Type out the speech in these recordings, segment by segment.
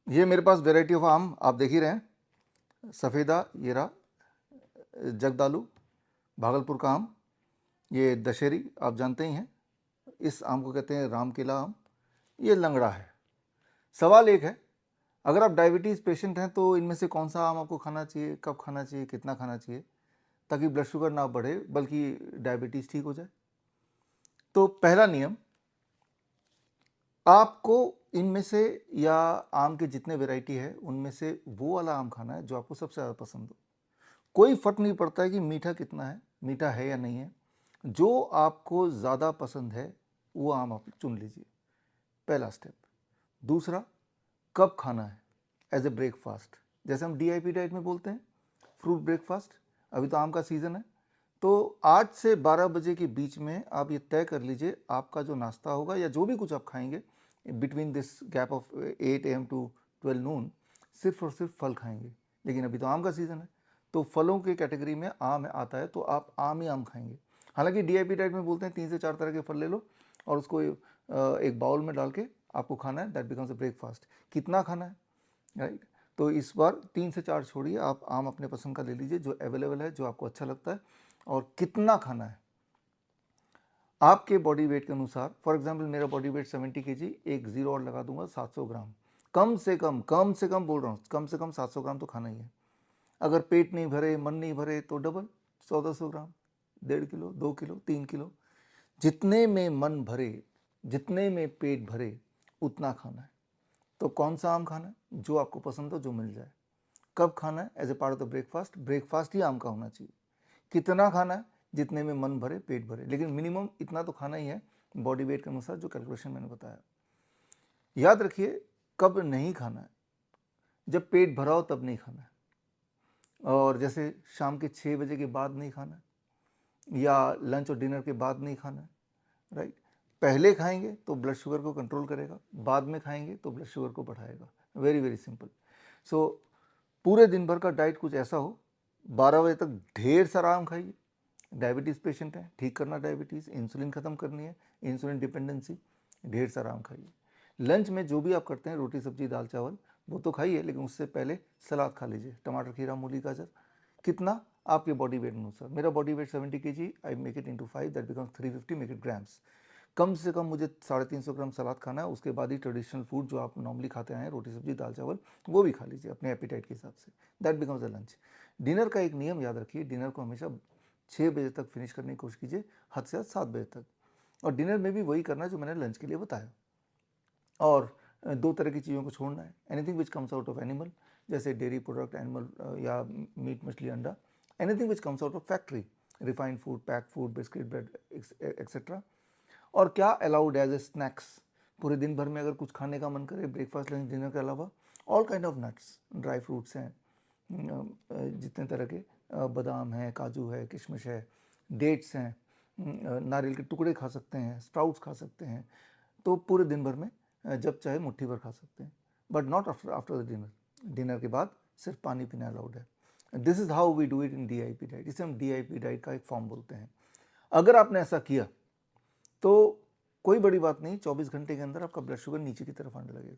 ये मेरे पास variety of आम आप देख ही रहे हैं। सफ़ेदा, ये रहा जगदालू, भागलपुर का आम। ये दशहरी आप जानते ही हैं, इस आम को कहते हैं रामकेला आम। ये लंगड़ा है। सवाल एक है, अगर आप डायबिटीज़ पेशेंट हैं तो इनमें से कौन सा आम आपको खाना चाहिए, कब खाना चाहिए, कितना खाना चाहिए, ताकि ब्लड शुगर ना बढ़े बल्कि डायबिटीज़ ठीक हो जाए। तो पहला नियम, आपको इनमें से या आम के जितने वैरायटी है उनमें से वो वाला आम खाना है जो आपको सबसे ज़्यादा पसंद हो। कोई फर्क नहीं पड़ता है कि मीठा कितना है, मीठा है या नहीं है। जो आपको ज़्यादा पसंद है वो आम आप चुन लीजिए, पहला स्टेप। दूसरा, कब खाना है, एज ए ब्रेकफास्ट। जैसे हम डीआईपी डाइट में बोलते हैं फ्रूट ब्रेकफास्ट। अभी तो आम का सीज़न है, तो 8 से 12 बजे के बीच में आप ये तय कर लीजिए आपका जो नाश्ता होगा या जो भी कुछ आप खाएंगे between this gap of 8 AM to 12 noon, सिर्फ और सिर्फ फल खाएंगे। लेकिन अभी तो आम का सीज़न है, तो फलों के कैटेगरी में आम आता है तो आप आम ही आम खाएंगे। हालांकि डीआईपी डाइट में बोलते हैं 3 से 4 तरह के फल ले लो और उसको एक बाउल में डाल के आपको खाना है, दैट बिकम्स अ ब्रेकफास्ट। कितना खाना है, राइट? तो इस बार 3 से 4 छोड़िए, आप आम अपने पसंद का ले लीजिए जो अवेलेबल है, जो आपको अच्छा लगता है। और कितना खाना है आपके बॉडी वेट के अनुसार। फॉर एग्जांपल मेरा बॉडी वेट 70 kg, एक जीरो और लगा दूंगा 700 ग्राम। कम से कम बोल रहा हूँ, कम से कम 700 ग्राम तो खाना ही है। अगर पेट नहीं भरे, मन नहीं भरे तो डबल 1400 ग्राम, 1.5 किलो, 2 किलो, 3 किलो। जितने में मन भरे, जितने में पेट भरे उतना खाना है। तो कौन सा आम खाना है, जो आपको पसंद हो, जो मिल जाए। कब खाना है, as a part of the breakfast. Breakfast ही आम का होना चाहिए। कितना खाना है, जितने में मन भरे पेट भरे, लेकिन मिनिमम इतना तो खाना ही है बॉडी वेट के अनुसार, जो कैलकुलेशन मैंने बताया। याद रखिए, कब नहीं खाना है, जब पेट भरा हो तब नहीं खाना है। और जैसे शाम के 6 बजे के बाद नहीं खाना है, या लंच और डिनर के बाद नहीं खाना है, राइट? पहले खाएंगे तो ब्लड शुगर को कंट्रोल करेगा, बाद में खाएंगे तो ब्लड शुगर को बढ़ाएगा। Very very simple. सो पूरे दिन भर का डाइट कुछ ऐसा हो, 12 बजे तक ढेर सारा आम खाइए। डायबिटीज़ पेशेंट है, ठीक करना डायबिटीज़, इंसुलिन ख़त्म करनी है, इंसुलिन डिपेंडेंसी, ढेर सारा आम खाइए। लंच में जो भी आप करते हैं, रोटी सब्जी दाल चावल, वो तो खाइए, लेकिन उससे पहले सलाद खा लीजिए, टमाटर खीरा मूली गाजर। कितना, आपके बॉडी वेट अनुसार। मेरा body weight 70 kg, I make it into 5, that becomes 350 make it grams. कम से कम मुझे 350 ग्राम सलाद खाना है। उसके बाद ही ट्रेडिशनल फूड जो आप नॉर्मली खाते हैं, रोटी सब्जी दाल चावल, वो भी खा लीजिए अपने एपिटाइट के हिसाब से। That becomes a lunch. Dinner का एक नियम याद रखिए, डिनर को हमेशा 6 बजे तक फिनिश करने की कोशिश कीजिए, हद से हद 7 बजे तक। और डिनर में भी वही करना है जो मैंने लंच के लिए बताया। और 2 तरह की चीज़ों को छोड़ना है, anything which comes out of animal, जैसे डेयरी प्रोडक्ट, एनिमल या मीट मछली अंडा। Anything which comes out of factory, refined food, pack food, biscuit, bread etcetera. और क्या अलाउड एज ए स्नैक्स, पूरे दिन भर में अगर कुछ खाने का मन करे ब्रेकफास्ट लंच डिनर के अलावा, all kind of nuts, dry fruits हैं, जितने तरह के, बादाम है, काजू है, किशमिश है, डेट्स हैं, नारियल के टुकड़े खा सकते हैं, स्प्राउट्स खा सकते हैं। तो पूरे दिन भर में जब चाहे मुट्ठी भर खा सकते हैं, but not after the dinner. Dinner के बाद सिर्फ पानी पीना अलाउड है। This is how we do it in DIP diet. इसे हम डीआईपी डाइट का एक फॉर्म बोलते हैं। अगर आपने ऐसा किया तो कोई बड़ी बात नहीं, 24 घंटे के अंदर आपका ब्लड शुगर नीचे की तरफ आने लगेगा।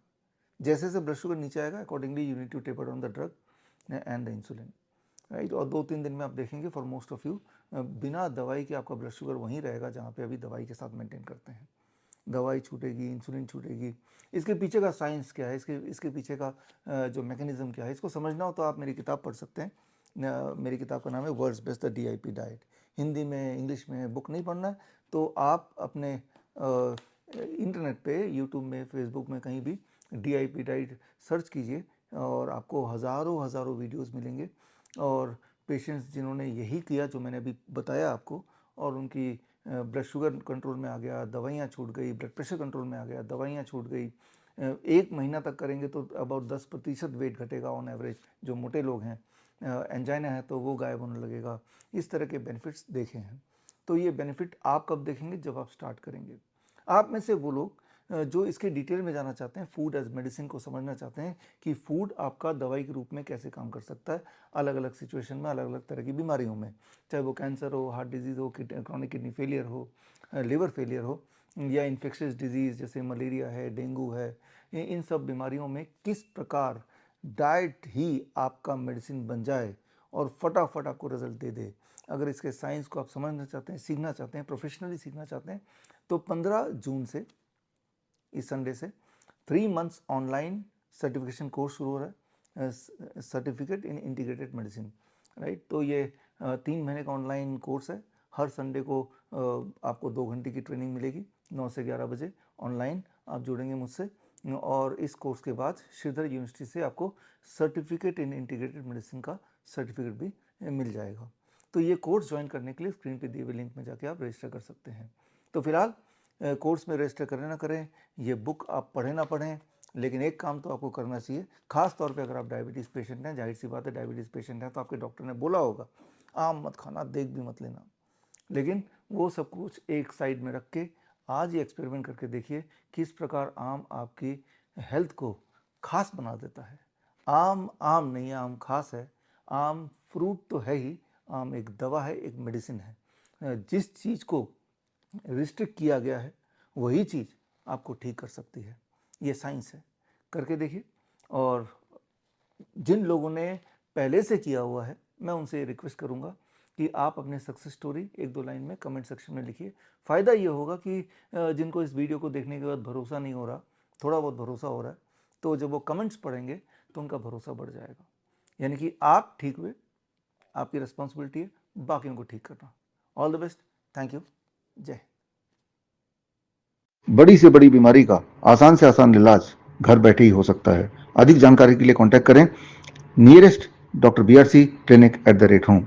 जैसे जैसे ब्लड शुगर नीचे आएगा, accordingly you need to taper down the drug and the insulin, right? और 2-3 दिन में आप देखेंगे फॉर मोस्ट ऑफ यू, बिना दवाई के आपका ब्लड शुगर वहीं रहेगा जहाँ पे अभी दवाई के साथ मेंटेन करते हैं। दवाई छूटेगी, इंसुलिन छूटेगी। इसके पीछे का साइंस क्या है, इसके पीछे का जो मैकेनिज्म क्या है, इसको समझना हो तो आप मेरी किताब पढ़ सकते हैं। मेरी किताब का नाम है world's best the DIP diet. Hindi में, इंग्लिश में बुक नहीं पढ़ना है तो आप अपने इंटरनेट पे, यूट्यूब में, फेसबुक में, कहीं भी डीआईपी डाइट सर्च कीजिए और आपको हज़ारों हज़ारों वीडियोस मिलेंगे। और पेशेंट्स जिन्होंने यही किया जो मैंने अभी बताया आपको, और उनकी ब्लड शुगर कंट्रोल में आ गया, दवाइयाँ छूट गई, ब्लड प्रेशर कंट्रोल में आ गया, दवाइयाँ छूट गई, 1 महीना तक करेंगे तो अबाउट 10% वेट घटेगा ऑन एवरेज। जो मोटे लोग हैं, एंजाइना है तो वो गायब होने लगेगा। इस तरह के बेनिफिट्स देखे हैं। तो ये बेनिफिट आप कब देखेंगे, जब आप स्टार्ट करेंगे। आप में से वो लोग जो इसके डिटेल में जाना चाहते हैं, फूड एज मेडिसिन को समझना चाहते हैं कि फूड आपका दवाई के रूप में कैसे काम कर सकता है अलग अलग सिचुएशन में, अलग अलग तरह की बीमारियों में, चाहे वो कैंसर हो, हार्ट डिजीज़ हो, क्रॉनिक किडनी फेलियर हो, लिवर फेलियर हो, या इन्फेक्शियस डिजीज़ जैसे मलेरिया है, डेंगू है, इन सब बीमारियों में किस प्रकार डाइट ही आपका मेडिसिन बन जाए और फटाफट आपको रिजल्ट दे दे। अगर इसके साइंस को आप समझना चाहते हैं, सीखना चाहते हैं, प्रोफेशनली सीखना चाहते हैं, तो 15 जून से, इस संडे से 3 मंथ्स ऑनलाइन सर्टिफिकेशन कोर्स शुरू हो रहा है, certificate in integrated medicine, right. तो ये 3 महीने का ऑनलाइन कोर्स है। हर संडे को आपको 2 घंटे की ट्रेनिंग मिलेगी, 9 से 11 बजे ऑनलाइन आप जुड़ेंगे मुझसे, और इस कोर्स के बाद श्रीधर यूनिवर्सिटी से आपको सर्टिफिकेट इन इंटीग्रेटेड मेडिसिन का सर्टिफिकेट भी मिल जाएगा। तो ये कोर्स ज्वाइन करने के लिए स्क्रीन पे दिए हुए लिंक में जाके आप रजिस्टर कर सकते हैं। तो फिलहाल कोर्स में रजिस्टर करें ना करें, ये बुक आप पढ़ें ना पढ़ें, लेकिन एक काम तो आपको करना चाहिए। खास तौर पे अगर आप डायबिटीज़ पेशेंट हैं, जाहिर सी बात है डायबिटीज़ पेशेंट हैं तो आपके डॉक्टर ने बोला होगा आम मत खाना, देख भी मत लेना, लेकिन वो सब कुछ एक साइड में रख के आज ये एक्सपेरिमेंट करके देखिए किस प्रकार आम आपकी हेल्थ को खास बना देता है। आम आम नहीं है, आम खास है। आम फ्रूट तो है ही, आम एक दवा है, एक मेडिसिन है। जिस चीज़ को रिस्ट्रिक्ट किया गया है वही चीज़ आपको ठीक कर सकती है। ये साइंस है, करके देखिए। और जिन लोगों ने पहले से किया हुआ है, मैं उनसे रिक्वेस्ट करूंगा कि आप अपने सक्सेस स्टोरी 1-2 लाइन में कमेंट सेक्शन में लिखिए। फ़ायदा ये होगा कि जिनको इस वीडियो को देखने के बाद भरोसा नहीं हो रहा, थोड़ा बहुत भरोसा हो रहा है, तो जब वो कमेंट्स पढ़ेंगे तो उनका भरोसा बढ़ जाएगा। यानी कि आप ठीक हुए, आपकी रिस्पॉन्सिबिलिटी है बाकियों को ठीक करना। All the best, thank you, जय। बड़ी से बड़ी बीमारी का आसान से आसान इलाज घर बैठे ही हो सकता है। अधिक जानकारी के लिए कांटेक्ट करें nearest doctor BRC clinic @home।